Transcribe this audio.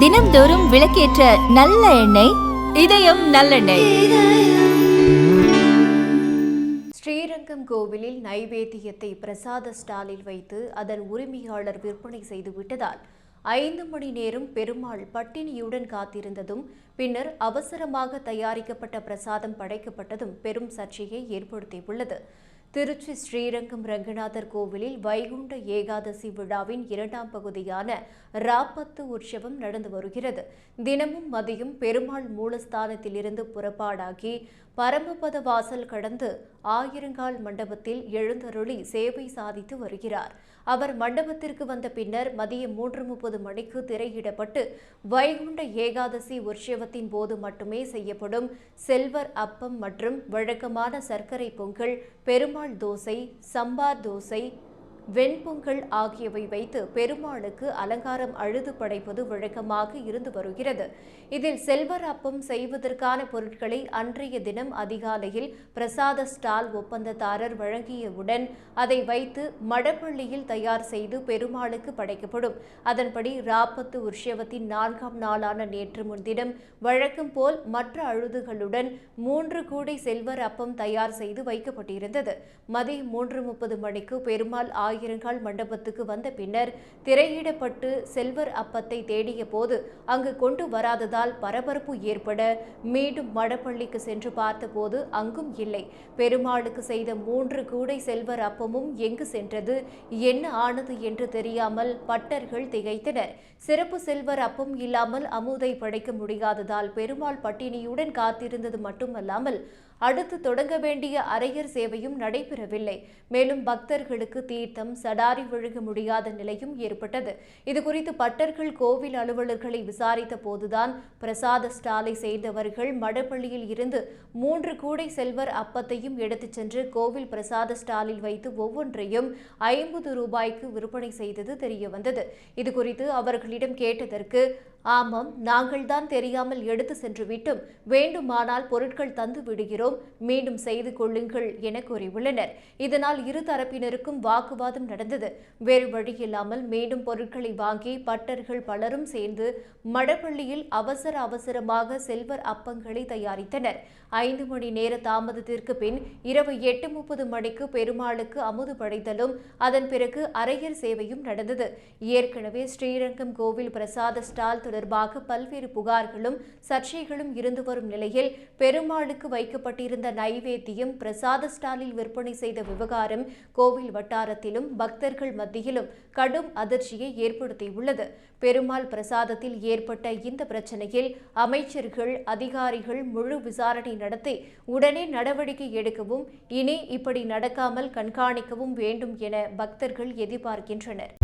தினம்தோறும் விளக்கேற்ற நல்ல எண்ணெய் இதயம் நல்லெண்ணெய். ஸ்ரீரங்கம் கோவிலில் நைவேத்தியத்தை பிரசாத ஸ்டாலில் வைத்து அதன் உரிமையாளர் விற்பனை செய்துவிட்டதால் 5 மணி நேரம் பெருமாள் பட்டினியுடன் காத்திருந்ததும் பின்னர் அவசரமாக தயாரிக்கப்பட்ட பிரசாதம் படைக்கப்பட்டதும் பெரும் சர்ச்சையை ஏற்படுத்தியுள்ளது. திருச்சி ஸ்ரீரங்கம் ரங்கநாதர் கோவிலில் வைகுண்ட ஏகாதசி விழாவின் 2ஆம் பகுதியான ராப்பத்து உற்சவம் நடந்து வருகிறது. தினமும் மதியம் பெருமாள் மூலஸ்தானத்திலிருந்து புறப்பாடாகி பரமபத வாசல் கடந்து ஆயிரங்கால் மண்டபத்தில் எழுந்தருளி சேவை சாதித்து வருகிறார். அவர் மண்டபத்திற்கு வந்த பின்னர் மதியம் 3:30 மணிக்கு திரையிடப்பட்டு வைகுண்ட ஏகாதசி உற்சவத்தின் போது மட்டுமே செய்யப்படும் செல்வர் அப்பம் மற்றும் வழக்கமான சர்க்கரை பொங்கல், பெருமாள் தோசை, சம்பார் தோசை, வெண்பொங்கல் ஆகியவை வைத்து பெருமாளுக்கு அலங்காரம் அழுது படைப்பது வழக்கமாக இருந்து வருகிறது. இதில் செல்வர் அப்பம் செய்வதற்கான பொருட்களை அன்றைய தினம் அதிகாலையில் பிரசாத ஸ்டால் ஒப்பந்ததாரர் வழங்கியவுடன் அதை வைத்து மடப்பள்ளியில் தயார் செய்து பெருமாளுக்கு படைக்கப்படும். அதன்படி ராப்பத்து உற்சவத்தின் 4ஆம் நாளான நேற்று முன்தினம் வழக்கம் போல் மற்ற அழுதுகளுடன் 3 கூடை செல்வர் அப்பம் தயார் செய்து வைக்கப்பட்டிருந்தது. மதியம் 3:30 மணிக்கு பெருமாள் ஆயிரங்கால் மண்டபத்துக்கு வந்த பின்னர் திரையிடப்பட்டு செல்வர் அப்பத்தை தேடிய போது அங்கு கொண்டு வராததால் பரபரப்பு ஏற்பட மீண்டும் மடப்பள்ளிக்கு சென்று பார்த்தபோது அங்கும் இல்லை. பெருமாளுக்கு செய்த 3 கூடை செல்வர் அப்பமும் எங்கு சென்றது, என்ன ஆனது என்று தெரியாமல் பட்டர்கள் திகைத்தனர். சிறப்பு செல்வர் அப்பம் இல்லாமல் அமுதை படைக்க முடியாததால் பெருமாள் பட்டினியுடன் காத்திருந்தது மட்டுமல்லாமல் அடுத்து தொடங்க வேண்டிய அரையர் சேவையும் நடைபெறவில்லை. மேலும் பக்தர்களுக்கு தீர்த்தம், சடாரி வழங்க முடியாத நிலையும் ஏற்பட்டது. இதுகுறித்து பட்டர்கள் கோவில் அலுவலர்களை விசாரித்த போதுதான் பிரசாத ஸ்டாலை சேர்ந்தவர்கள் மடப்பள்ளியில் இருந்து 3 கூடை செல்வர் அப்பத்தையும் எடுத்துச் சென்று கோவில் பிரசாத ஸ்டாலில் வைத்து ஒவ்வொன்றையும் 50 ரூபாய்க்கு விற்பனை செய்தது தெரியவந்தது. இதுகுறித்து அவர்களிடம் கேட்டதற்கு, ஆமாம், நாங்கள் தான் தெரியாமல் எடுத்து சென்று விட்டோம், வேண்டுமானால் பொருட்கள் தந்து விடுகிறோம், மீண்டும் செய்து கொள்ளுங்கள் என கூறியுள்ளனர். இதனால் இரு தரப்பினருக்கும் வாக்குவாதம் நடந்தது. வேறு வழியில்லாமல் மீண்டும் பொருட்களை வாங்கி பட்டர்கள் பலரும் சேர்ந்து மடப்பள்ளியில் அவசரமாக செல்வர் அப்பங்களை தயாரித்தனர். 5 மணி நேர தாமதத்திற்கு பின் இரவு 8:30 மணிக்கு பெருமாளுக்கு அமுது படைத்தலும் அதன் பிறகு அரையர் சேவையும் நடந்தது. ஏற்கனவே ஸ்ரீரங்கம் கோவில் பிரசாத ஸ்டால் தொடர்பாக பல்வேறு புகார்களும் சர்ச்சைகளும் இருந்து வரும் நிலையில் பெருமாளுக்கு வைக்கப்பட்டிருந்த நைவேத்தியம் பிரசாத ஸ்டாலில் விற்பனை செய்த விவகாரம் கோவில் வட்டாரத்திலும் பக்தர்கள் மத்தியிலும் கடும் அதிர்ச்சியை ஏற்படுத்தியுள்ளது. பெருமாள் பிரசாதத்தில் ஏற்பட்ட இந்த பிரச்சனையில் அமைச்சர்கள், அதிகாரிகள் முழு விசாரணை நடத்தி உடனே நடவடிக்கை எடுக்கவும், இனி இப்படி நடக்காமல் கண்காணிக்கவும் வேண்டும் என பக்தர்கள் எதிர்பார்க்கின்றனர்.